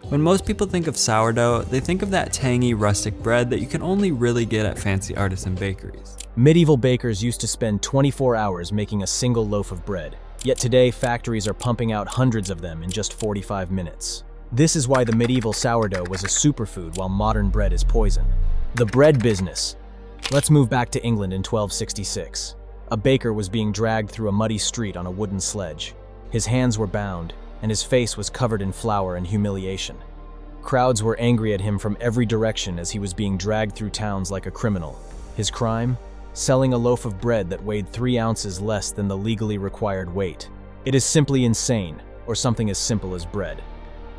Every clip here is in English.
When most people think of sourdough, they think of that tangy, rustic bread that you can only really get at fancy artisan bakeries. Medieval bakers used to spend 24 hours making a single loaf of bread, yet today factories are pumping out hundreds of them in just 45 minutes. This is why the medieval sourdough was a superfood while modern bread is poison. The bread business. Let's move back to England in 1266. A baker was being dragged through a muddy street on a wooden sledge. His hands were bound, and his face was covered in flour and humiliation. Crowds were angry at him from every direction as he was being dragged through towns like a criminal. His crime? Selling a loaf of bread that weighed 3 ounces less than the legally required weight. It is simply insane, or something as simple as bread.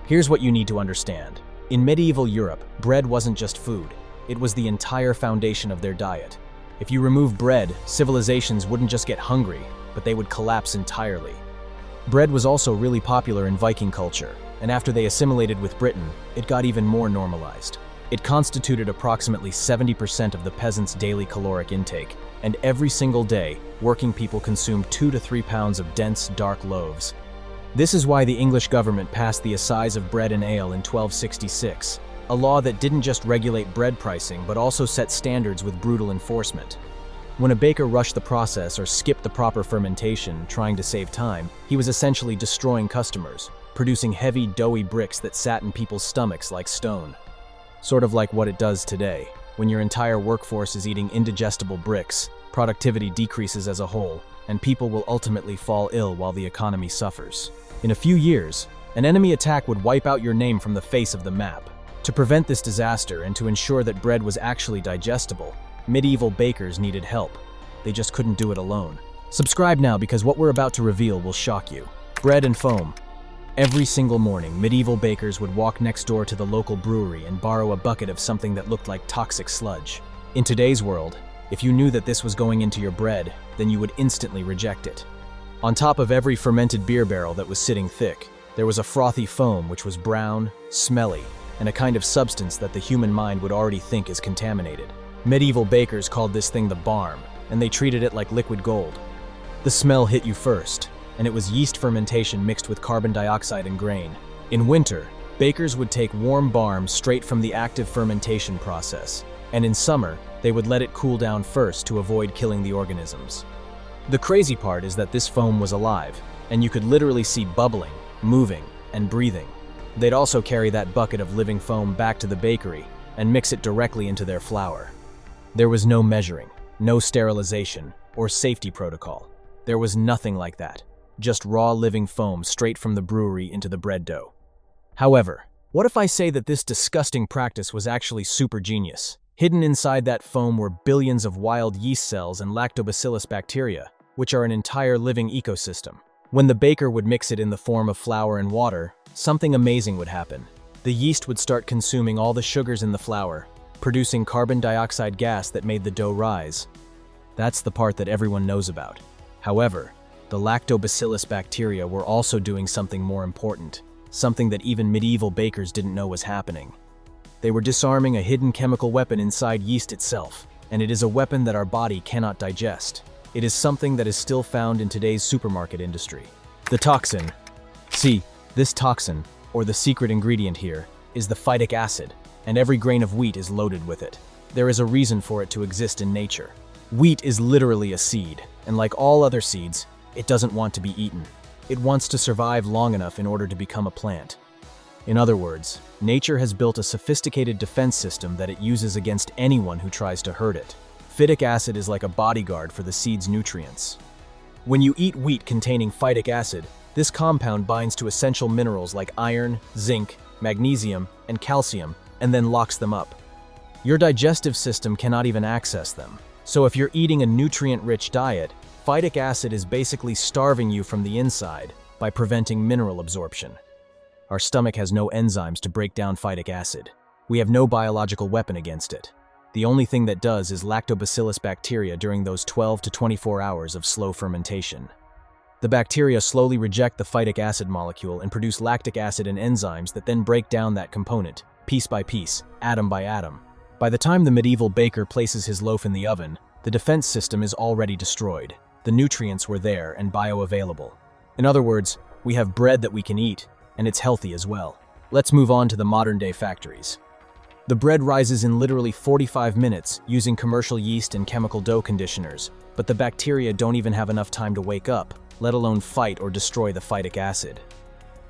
Here's what you need to understand. In medieval Europe, bread wasn't just food. It was the entire foundation of their diet. If you remove bread, civilizations wouldn't just get hungry, but they would collapse entirely. Bread was also really popular in Viking culture, and after they assimilated with Britain, it got even more normalized. It constituted approximately 70% of the peasants' daily caloric intake, and every single day, working people consumed 2 to 3 pounds of dense, dark loaves. This is why the English government passed the Assize of bread and ale in 1266, a law that didn't just regulate bread pricing but also set standards with brutal enforcement. When a baker rushed the process or skipped the proper fermentation, trying to save time, he was essentially destroying customers, producing heavy, doughy bricks that sat in people's stomachs like stone. Sort of like what it does today. When your entire workforce is eating indigestible bricks, productivity decreases as a whole, and people will ultimately fall ill while the economy suffers. In a few years, an enemy attack would wipe out your name from the face of the map. To prevent this disaster and to ensure that bread was actually digestible, medieval bakers needed help. They just couldn't do it alone. Subscribe now because what we're about to reveal will shock you. Bread and foam. Every single morning, medieval bakers would walk next door to the local brewery and borrow a bucket of something that looked like toxic sludge. In today's world, if you knew that this was going into your bread, then you would instantly reject it. On top of every fermented beer barrel that was sitting thick, there was a frothy foam which was brown, smelly, and a kind of substance that the human mind would already think is contaminated. Medieval bakers called this thing the barm, and they treated it like liquid gold. The smell hit you first, and it was yeast fermentation mixed with carbon dioxide and grain. In winter, bakers would take warm barm straight from the active fermentation process, and in summer, they would let it cool down first to avoid killing the organisms. The crazy part is that this foam was alive, and you could literally see bubbling, moving, and breathing. They'd also carry that bucket of living foam back to the bakery and mix it directly into their flour. There was no measuring, no sterilization, or safety protocol. There was nothing like that. Just raw living foam straight from the brewery into the bread dough. However, what if I say that this disgusting practice was actually super genius? Hidden inside that foam were billions of wild yeast cells and lactobacillus bacteria, which are an entire living ecosystem. When the baker would mix it in the form of flour and water, something amazing would happen. The yeast would start consuming all the sugars in the flour, producing carbon dioxide gas that made the dough rise. That's the part that everyone knows about. However, the lactobacillus bacteria were also doing something more important, something that even medieval bakers didn't know was happening. They were disarming a hidden chemical weapon inside yeast itself, and it is a weapon that our body cannot digest. It is something that is still found in today's supermarket industry. The toxin. See, this toxin, or the secret ingredient here, is the phytic acid, and every grain of wheat is loaded with it. There is a reason for it to exist in nature. Wheat is literally a seed, and like all other seeds, it doesn't want to be eaten. It wants to survive long enough in order to become a plant. In other words, nature has built a sophisticated defense system that it uses against anyone who tries to hurt it. Phytic acid is like a bodyguard for the seed's nutrients. When you eat wheat containing phytic acid, this compound binds to essential minerals like iron, zinc, magnesium, and calcium, and then locks them up. Your digestive system cannot even access them. So if you're eating a nutrient-rich diet, phytic acid is basically starving you from the inside by preventing mineral absorption. Our stomach has no enzymes to break down phytic acid. We have no biological weapon against it. The only thing that does is lactobacillus bacteria during those 12 to 24 hours of slow fermentation. The bacteria slowly reject the phytic acid molecule and produce lactic acid and enzymes that then break down that component, piece by piece, atom by atom. By the time the medieval baker places his loaf in the oven, the defense system is already destroyed. The nutrients were there and bioavailable. In other words, we have bread that we can eat, and it's healthy as well. Let's move on to the modern-day factories. The bread rises in literally 45 minutes using commercial yeast and chemical dough conditioners, but the bacteria don't even have enough time to wake up, let alone fight or destroy the phytic acid.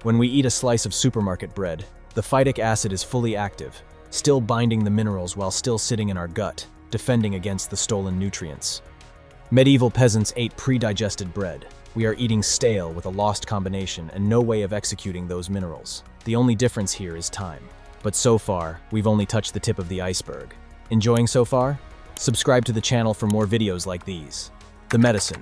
When we eat a slice of supermarket bread, the phytic acid is fully active, still binding the minerals while still sitting in our gut, defending against the stolen nutrients. Medieval peasants ate pre-digested bread. We are eating stale with a lost combination and no way of executing those minerals. The only difference here is time. But so far, we've only touched the tip of the iceberg. Enjoying so far? Subscribe to the channel for more videos like these. The medicine.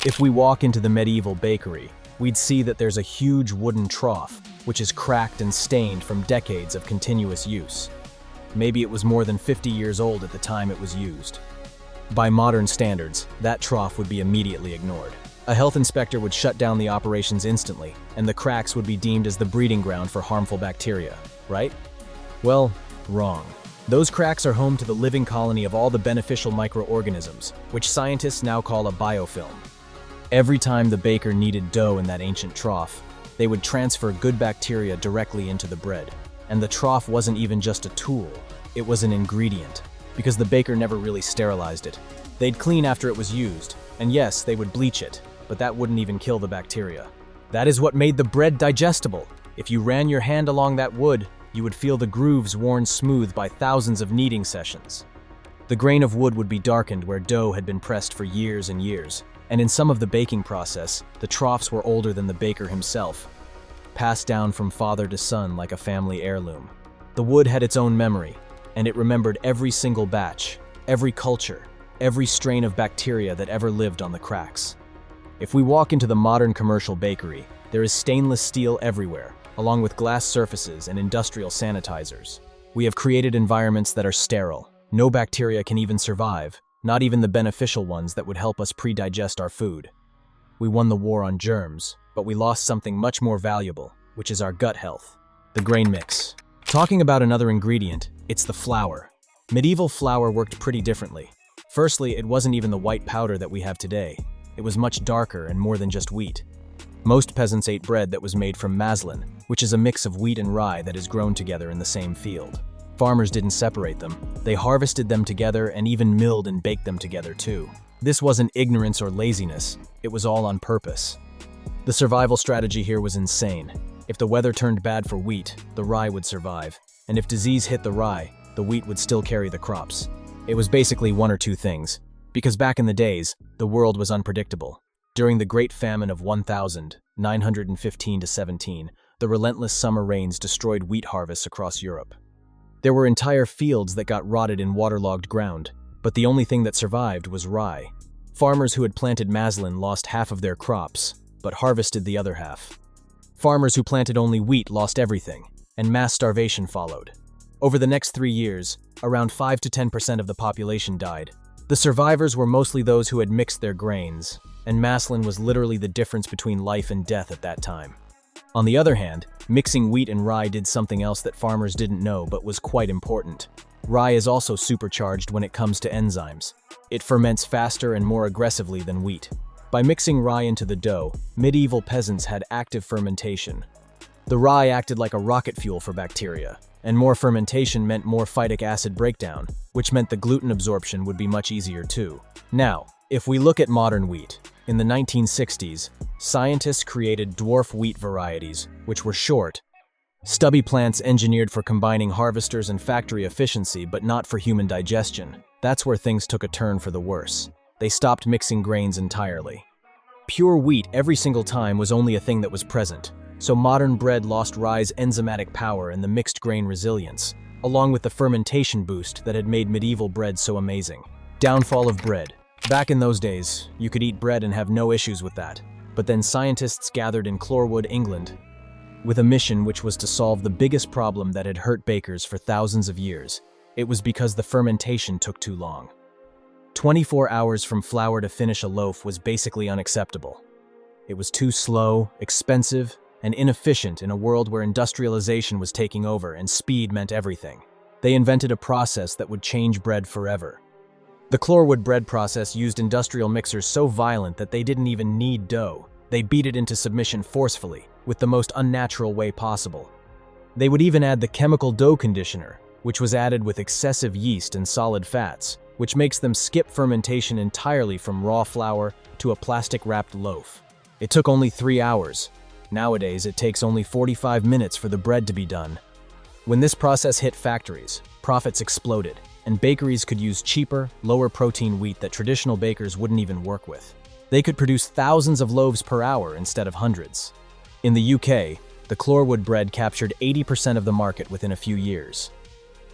If we walk into the medieval bakery, we'd see that there's a huge wooden trough, which is cracked and stained from decades of continuous use. Maybe it was more than 50 years old at the time it was used. By modern standards, that trough would be immediately ignored. A health inspector would shut down the operations instantly, and the cracks would be deemed as the breeding ground for harmful bacteria, right? Well, wrong. Those cracks are home to the living colony of all the beneficial microorganisms, which scientists now call a biofilm. Every time the baker kneaded dough in that ancient trough, they would transfer good bacteria directly into the bread. And the trough wasn't even just a tool, it was an ingredient, because the baker never really sterilized it. They'd clean after it was used, and yes, they would bleach it, but that wouldn't even kill the bacteria. That is what made the bread digestible. If you ran your hand along that wood, you would feel the grooves worn smooth by thousands of kneading sessions. The grain of wood would be darkened where dough had been pressed for years and years, and in some of the baking process, the troughs were older than the baker himself, passed down from father to son like a family heirloom. The wood had its own memory, and it remembered every single batch, every culture, every strain of bacteria that ever lived on the cracks. If we walk into the modern commercial bakery, there is stainless steel everywhere, along with glass surfaces and industrial sanitizers. We have created environments that are sterile. No bacteria can even survive, not even the beneficial ones that would help us pre-digest our food. We won the war on germs, but we lost something much more valuable, which is our gut health. The grain mix. Talking about another ingredient, it's the flour. Medieval flour worked pretty differently. Firstly, it wasn't even the white powder that we have today. It was much darker and more than just wheat. Most peasants ate bread that was made from maslin, which is a mix of wheat and rye that is grown together in the same field. Farmers didn't separate them. They harvested them together and even milled and baked them together too. This wasn't ignorance or laziness, it was all on purpose. The survival strategy here was insane. If the weather turned bad for wheat, the rye would survive. And if disease hit the rye, the wheat would still carry the crops. It was basically one or two things. Because back in the days, the world was unpredictable. During the Great Famine of 1915-17, the relentless summer rains destroyed wheat harvests across Europe. There were entire fields that got rotted in waterlogged ground, but the only thing that survived was rye. Farmers who had planted maslin lost half of their crops, but harvested the other half. Farmers who planted only wheat lost everything, and mass starvation followed. Over the next 3 years, around 5 to 10% of the population died. The survivors were mostly those who had mixed their grains, and maslin was literally the difference between life and death at that time. On the other hand, mixing wheat and rye did something else that farmers didn't know but was quite important. Rye is also supercharged when it comes to enzymes. It ferments faster and more aggressively than wheat. By mixing rye into the dough, medieval peasants had active fermentation. The rye acted like a rocket fuel for bacteria, and more fermentation meant more phytic acid breakdown, which meant the gluten absorption would be much easier too. Now, if we look at modern wheat, in the 1960s, scientists created dwarf wheat varieties, which were short, stubby plants engineered for combining harvesters and factory efficiency but not for human digestion. That's where things took a turn for the worse. They stopped mixing grains entirely. Pure wheat every single time was only a thing that was present, so modern bread lost rye's enzymatic power and the mixed grain resilience, along with the fermentation boost that had made medieval bread so amazing. Downfall of bread. Back in those days, you could eat bread and have no issues with that. But then scientists gathered in Clorwood, England, with a mission which was to solve the biggest problem that had hurt bakers for thousands of years. It was because the fermentation took too long. 24 hours from flour to finish a loaf was basically unacceptable. It was too slow, expensive, and inefficient in a world where industrialization was taking over and speed meant everything. They invented a process that would change bread forever. The Clorwood bread process used industrial mixers so violent that they didn't even need dough. They beat it into submission forcefully, with the most unnatural way possible. They would even add the chemical dough conditioner, which was added with excessive yeast and solid fats, which makes them skip fermentation entirely from raw flour to a plastic-wrapped loaf. It took only 3 hours. Nowadays, it takes only 45 minutes for the bread to be done. When this process hit factories, profits exploded, and bakeries could use cheaper, lower-protein wheat that traditional bakers wouldn't even work with. They could produce thousands of loaves per hour instead of hundreds. In the UK, the Clorwood bread captured 80% of the market within a few years.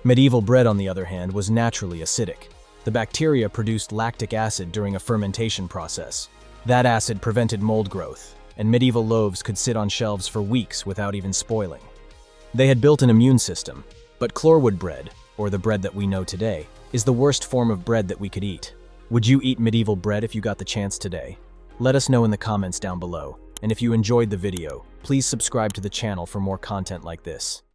Medieval bread, on the other hand, was naturally acidic. The bacteria produced lactic acid during a fermentation process. That acid prevented mold growth, and medieval loaves could sit on shelves for weeks without even spoiling. They had built an immune system, but Clorwood bread, or the bread that we know today, is the worst form of bread that we could eat. Would you eat medieval bread if you got the chance today? Let us know in the comments down below, and if you enjoyed the video, please subscribe to the channel for more content like this.